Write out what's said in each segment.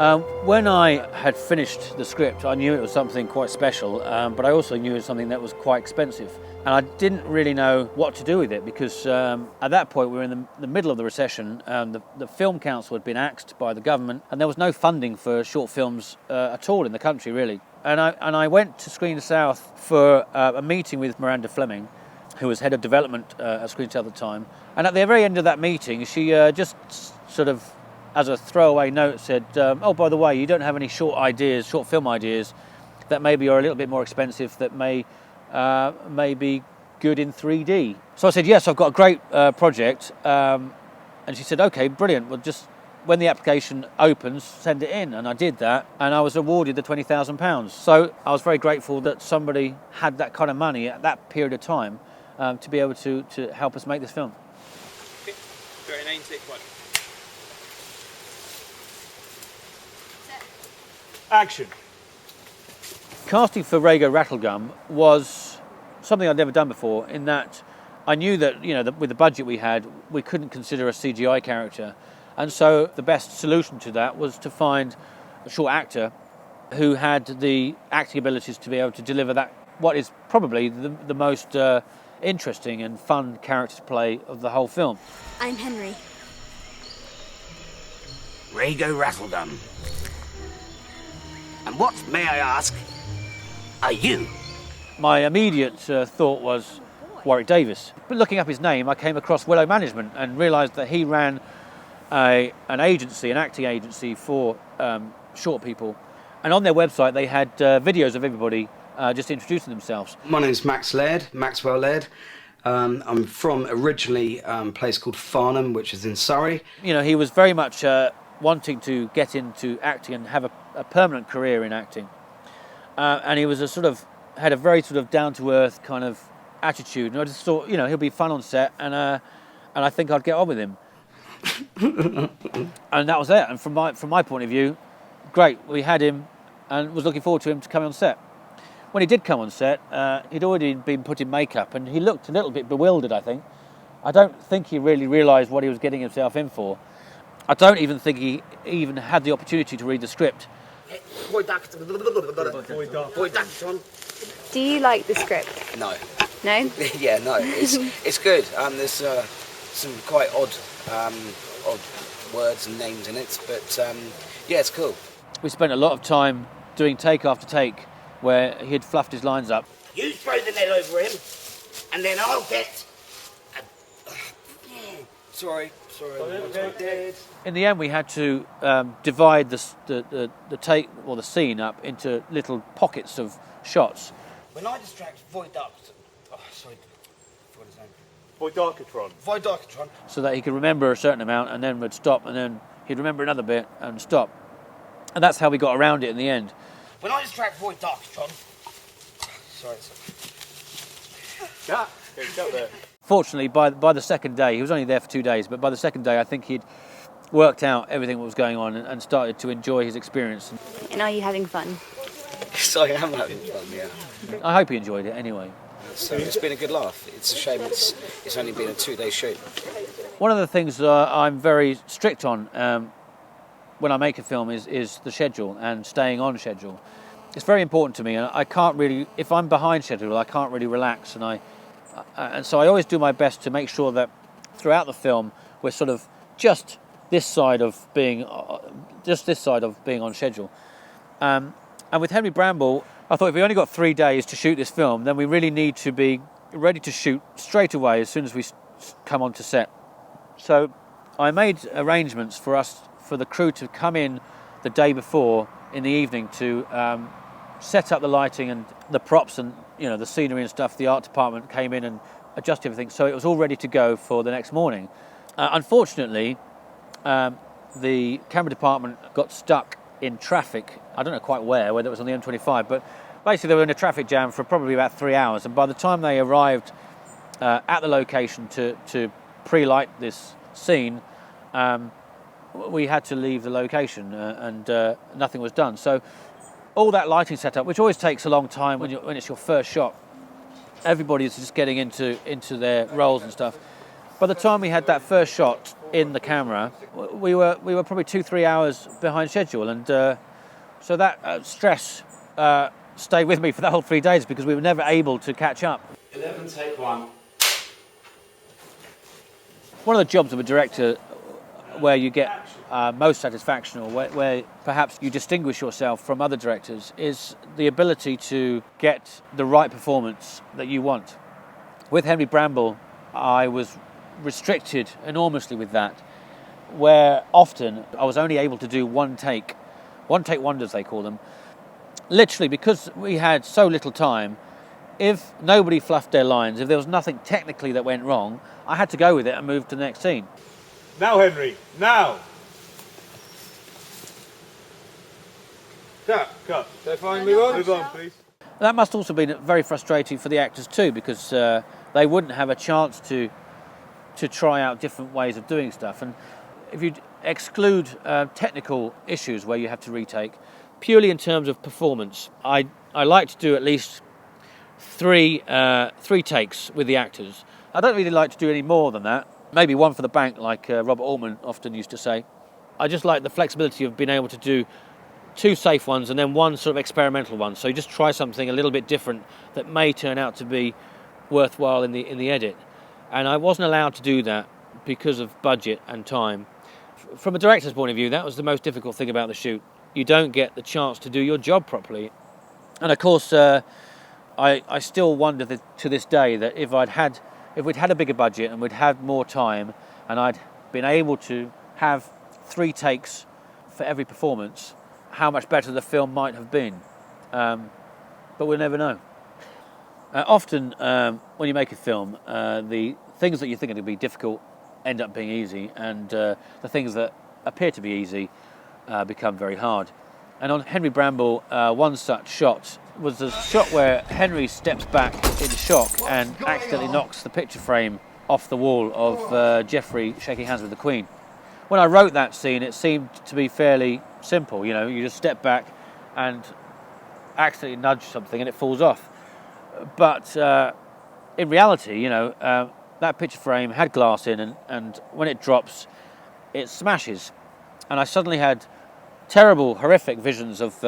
When I had finished the script, I knew it was something quite special, but I also knew it was something that was quite expensive. And I didn't really know what to do with it because at that point we were in the middle of the recession. The Film Council had been axed by the government and there was no funding for short films at all in the country, really. And I went to Screen South for a meeting with Miranda Fleming, who was head of development at Screen South at the time. And at the very end of that meeting, she just sort of, as a throwaway note, said, oh, by the way, you don't have any short film ideas that maybe are a little bit more expensive, that may be good in 3D. So I said, yes, I've got a great project. And she said, okay, brilliant. Well, just when the application opens, send it in. And I did that, and I was awarded the £20,000. So I was very grateful that somebody had that kind of money at that period of time to be able to help us make this film. Okay. Very name, take one. Action. Casting for Rhaego Rattlegum was something I'd never done before, in that I knew that, with the budget we had, we couldn't consider a CGI character. And so the best solution to that was to find a short actor who had the acting abilities to be able to deliver that, what is probably the most interesting and fun character to play of the whole film. I'm Henry. Rhaego Rattlegum. And what, may I ask, are you? My immediate thought was Warwick Davis. But looking up his name, I came across Willow Management and realised that he ran an acting agency for short people. And on their website, they had videos of everybody just introducing themselves. My name's Maxwell Laird. I'm from originally a place called Farnham, which is in Surrey. He was very much wanting to get into acting and have a permanent career in acting. And he was had a very sort of down-to-earth kind of attitude. And I just thought, he'll be fun on set, and I think I'd get on with him. And that was it. And from my point of view, great. We had him and was looking forward to him to come on set. When he did come on set, he'd already been put in makeup and he looked a little bit bewildered, I think. I don't think he really realised what he was getting himself in for. I don't even think he even had the opportunity to read the script. Do you like the script? No. No? Yeah, no. It's good. There's some quite odd words and names in it, but yeah, it's cool. We spent a lot of time doing take after take where he'd fluffed his lines up. You throw the net over him, and then I'll get... Sorry. In the end, we had to divide the take or the scene up into little pockets of shots. When I distract Voidarkatron... Oh, sorry. What is his name? Voidarkatron. So that he could remember a certain amount and then would stop, and then he'd remember another bit and stop. And that's how we got around it in the end. When I distract Voidarkatron... Sorry. Go there. Fortunately, by the second day, he was only there for 2 days, but by the second day I think he'd worked out everything that was going on and started to enjoy his experience. And are you having fun? So I am having fun, yeah. I hope he enjoyed it anyway. So it's been a good laugh. It's a shame it's only been a 2-day shoot. One of the things I'm very strict on when I make a film is the schedule and staying on schedule. It's very important to me, and I can't really, if I'm behind schedule, I can't really relax, and so I always do my best to make sure that throughout the film we're sort of just this side of being on schedule. And with Henry Bramble, I thought if we only got 3 days to shoot this film, then we really need to be ready to shoot straight away as soon as we come onto set. So I made arrangements for the crew to come in the day before in the evening to set up the lighting and the props and the scenery and stuff. The art department came in and adjusted everything, so it was all ready to go for the next morning. Unfortunately, the camera department got stuck in traffic. I don't know quite whether it was on the M25, but basically they were in a traffic jam for probably about 3 hours, and by the time they arrived at the location to pre-light this scene, we had to leave the location and nothing was done. So all that lighting setup, which always takes a long time when it's your first shot, everybody is just getting into their roles and stuff. By the time we had that first shot in the camera, we were probably 2-3 hours behind schedule, and so that stress stayed with me for the whole 3 days because we were never able to catch up. 11, take 1. One of the jobs of a director where you get most satisfaction, or where perhaps you distinguish yourself from other directors, is the ability to get the right performance that you want. With Henry Bramble, I was restricted enormously with that, where often I was only able to do one take wonders, they call them. Literally, because we had so little time, if nobody fluffed their lines, if there was nothing technically that went wrong, I had to go with it and move to the next scene. Now, Henry, now. Cut. So fine, move on. Move on, please. That must also have been very frustrating for the actors too, because they wouldn't have a chance to try out different ways of doing stuff. And if you exclude technical issues where you have to retake, purely in terms of performance, I like to do at least three takes with the actors. I don't really like to do any more than that. Maybe one for the bank, like Robert Altman often used to say. I just like the flexibility of being able to do 2 safe ones and then one sort of experimental one. So you just try something a little bit different that may turn out to be worthwhile in the edit. And I wasn't allowed to do that because of budget and time. From a director's point of view, that was the most difficult thing about the shoot. You don't get the chance to do your job properly. And of course, I still wonder to this day that if we'd had a bigger budget and we'd had more time and I'd been able to have 3 takes for every performance, how much better the film might have been. But we'll never know. Often, when you make a film, the things that you think are going to be difficult end up being easy, and the things that appear to be easy become very hard. And on Henry Bramble, one such shot was the shot where Henry steps back in shock and accidentally knocks the picture frame off the wall of Geoffrey shaking hands with the Queen. When I wrote that scene, it seemed to be fairly simple. You know, you just step back and accidentally nudge something and it falls off. But in reality, that picture frame had glass in, and when it drops, it smashes. And I suddenly had terrible, horrific visions of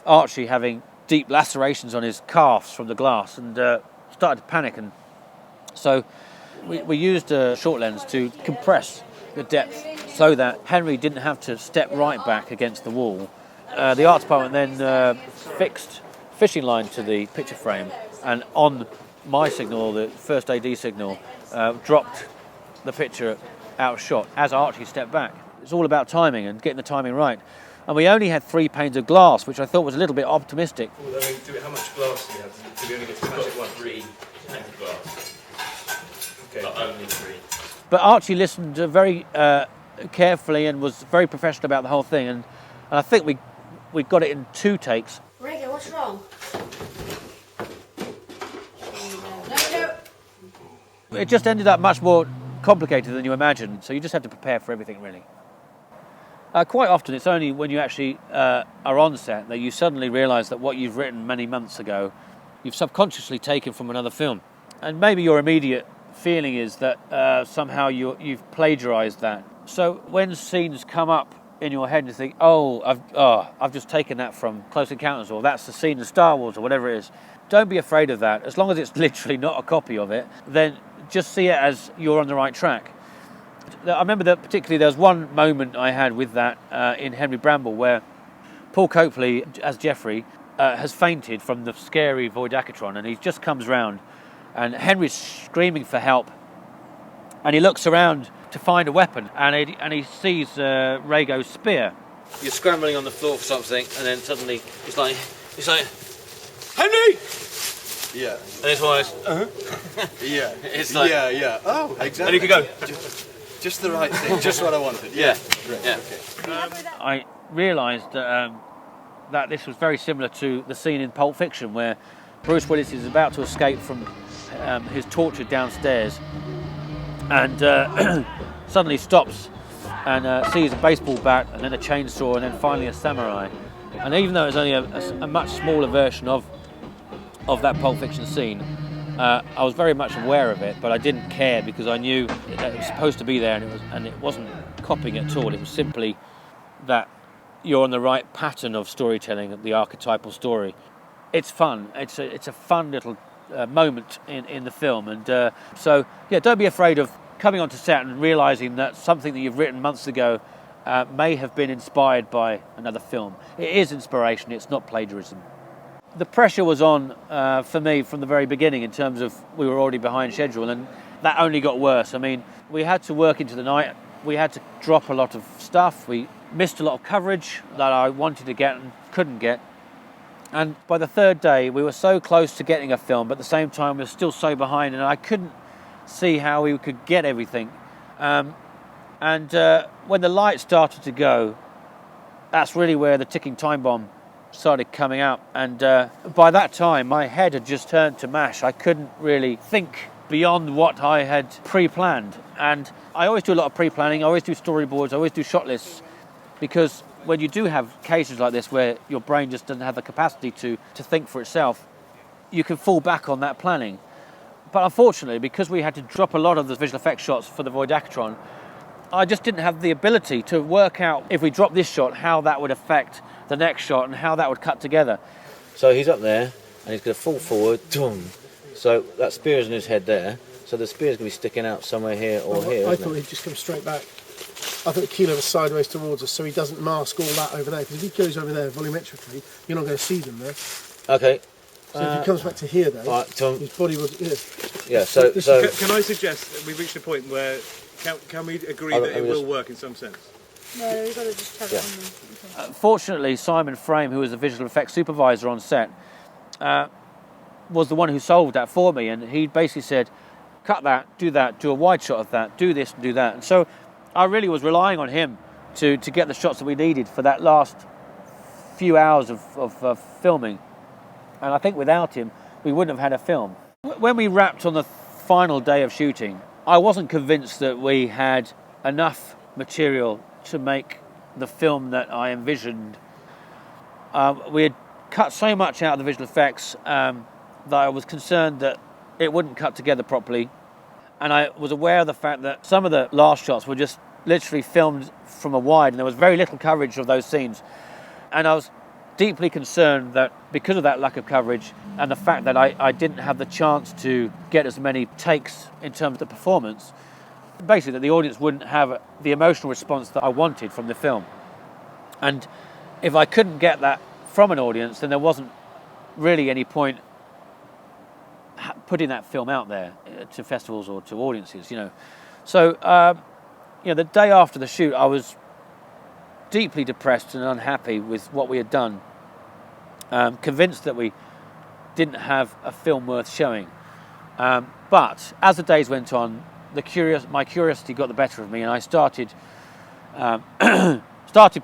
Archie having deep lacerations on his calves from the glass, and started to panic. And so we used a short lens to compress the depth so that Henry didn't have to step right back against the wall. The art department then fixed fishing line to the picture frame, and on my signal, the first AD signal, dropped the picture out of shot as Archie stepped back. It's all about timing and getting the timing right. And we only had 3 panes of glass, which I thought was a little bit optimistic. How much glass do you have? Do we only get to magic one? 3 panes of glass. Okay. But only 3. But Archie listened very carefully and was very professional about the whole thing. And I think we got it in 2 takes. Rego, what's wrong? No. It just ended up much more complicated than you imagined. So you just have to prepare for everything, really. Quite often, it's only when you actually are on set that you suddenly realise that what you've written many months ago, you've subconsciously taken from another film. And maybe your immediate feeling is that somehow you've plagiarised that. So when scenes come up in your head and you think, I've just taken that from Close Encounters, or that's the scene in Star Wars, or whatever it is, don't be afraid of that. As long as it's literally not a copy of it, then just see it as you're on the right track. I remember that particularly there was one moment I had with that in Henry Bramble where Paul Copley, as Geoffrey, has fainted from the scary Voidakatron, and he just comes round and Henry's screaming for help, and he looks around to find a weapon, and he sees Rhaego's spear. You're scrambling on the floor for something, and then suddenly it's like Henry! Yeah. And his voice, Yeah. It's like, yeah. Oh, exactly. and you can go, Just the right thing. Just what I wanted. yeah. Yeah. Okay. I realised that this was very similar to the scene in Pulp Fiction where Bruce Willis is about to escape from his torture downstairs, and suddenly stops and sees a baseball bat and then a chainsaw and then finally a samurai. And even though it's only a much smaller version of that Pulp Fiction scene, I was very much aware of it, but I didn't care because I knew that it was supposed to be there, and it wasn't copying it at all. It was simply that you're on the right pattern of storytelling, the archetypal story. It's fun. It's a fun little moment in the film, and so yeah, don't be afraid of coming onto set and realising that something that you've written months ago may have been inspired by another film. It is inspiration. It's not plagiarism. The pressure was on for me from the very beginning in terms of we were already behind schedule, and that only got worse. I mean, we had to work into the night. We had to drop a lot of stuff. We missed a lot of coverage that I wanted to get and couldn't get. And by the third day, we were so close to getting a film, but at the same time, we were still so behind, and I couldn't see how we could get everything. And when the light started to go, that's really where the ticking time bomb started coming out. And by that time, my head had just turned to mash. I couldn't really think beyond what I had pre-planned. And I always do a lot of pre-planning. I always do storyboards. I always do shot lists, because when you do have cases like this where your brain just doesn't have the capacity to think for itself, you can fall back on that planning. But unfortunately, because we had to drop a lot of the visual effects shots for the Voidacatron, I just didn't have the ability to work out, if we drop this shot, how that would affect the next shot and how that would cut together. So he's up there and he's going to fall forward, boom. So that spear's in his head there, so the spear's going to be sticking out somewhere here or here. I thought he'd just come straight back. I thought the kilo was sideways towards us, so he doesn't mask all that over there, because if he goes over there volumetrically, you're not going to see them there. Okay. So if he comes back to here, though, right, his body will... Yeah, so... Can I suggest that we've reached a point where... Can we agree that it will work in some sense? No, we've got to just have it on there. Okay. Fortunately, Simon Frame, who was the visual effects supervisor on set, was the one who solved that for me, and he basically said, cut that, do a wide shot of that, do this and do that. And so I really was relying on him to get the shots that we needed for that last few hours of filming. And I think without him, we wouldn't have had a film. When we wrapped on the final day of shooting, I wasn't convinced that we had enough material to make the film that I envisioned. We had cut so much out of the visual effects that I was concerned that it wouldn't cut together properly. And I was aware of the fact that some of the last shots were just literally filmed from a wide, and there was very little coverage of those scenes. And I was deeply concerned that because of that lack of coverage and the fact that I didn't have the chance to get as many takes in terms of the performance, basically that the audience wouldn't have the emotional response that I wanted from the film. And if I couldn't get that from an audience, then there wasn't really any point putting that film out there to festivals or to audiences, you know. So, the day after the shoot, I was deeply depressed and unhappy with what we had done, convinced that we didn't have a film worth showing. But as the days went on, my curiosity got the better of me, and I started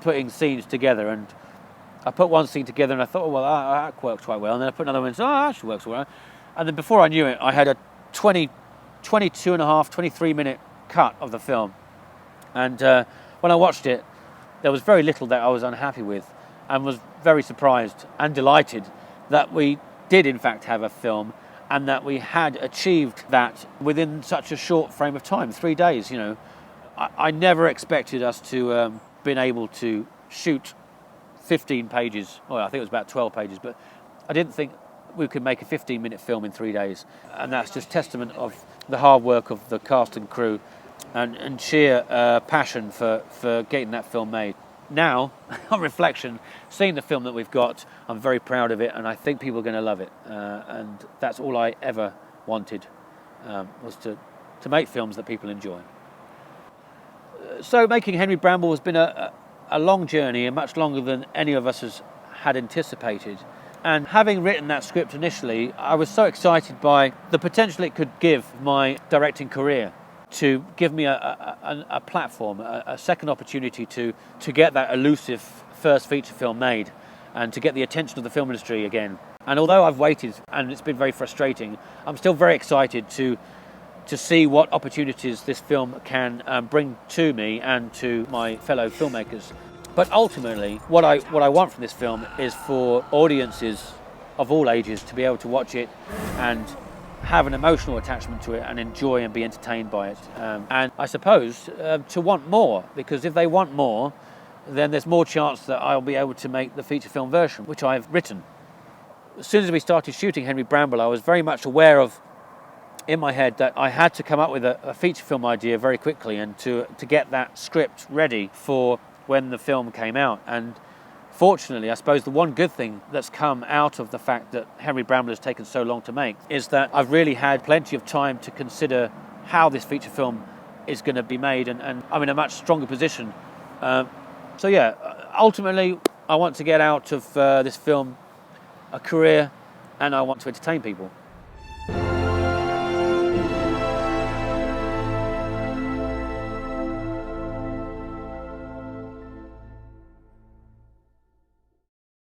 putting scenes together. And I put one scene together, and I thought, oh, well, that works quite well. And then I put another one, and that actually works well. And then before I knew it, I had a 22 and a half, 23-minute cut of the film. And when I watched it, there was very little that I was unhappy with, and was very surprised and delighted that we did in fact have a film, and that we had achieved that within such a short frame of time, 3 days. You know, I never expected us to been able to shoot 15 pages. Well, I think it was about 12 pages, but I didn't think we could make a 15-minute film in 3 days. And that's just testament of the hard work of the cast and crew and sheer passion for getting that film made. Now, on reflection, seeing the film that we've got, I'm very proud of it, and I think people are going to love it. And that's all I ever wanted, was to make films that people enjoy. So making Henry Bramble has been a long journey, and much longer than any of us had anticipated. And having written that script initially, I was so excited by the potential it could give my directing career, to give me a platform, a second opportunity to get that elusive first feature film made, and to get the attention of the film industry again. And although I've waited and it's been very frustrating, I'm still very excited to see what opportunities this film can bring to me and to my fellow filmmakers. But ultimately, what I want from this film is for audiences of all ages to be able to watch it and have an emotional attachment to it and enjoy and be entertained by it. And I suppose to want more, because if they want more, then there's more chance that I'll be able to make the feature film version, which I've written. As soon as we started shooting Henry Bramble, I was very much aware of, in my head, that I had to come up with a feature film idea very quickly and to get that script ready for when the film came out. And fortunately, I suppose the one good thing that's come out of the fact that Henry Bramble has taken so long to make is that I've really had plenty of time to consider how this feature film is going to be made, and I'm in a much stronger position. So yeah, ultimately, I want to get out of this film a career, and I want to entertain people.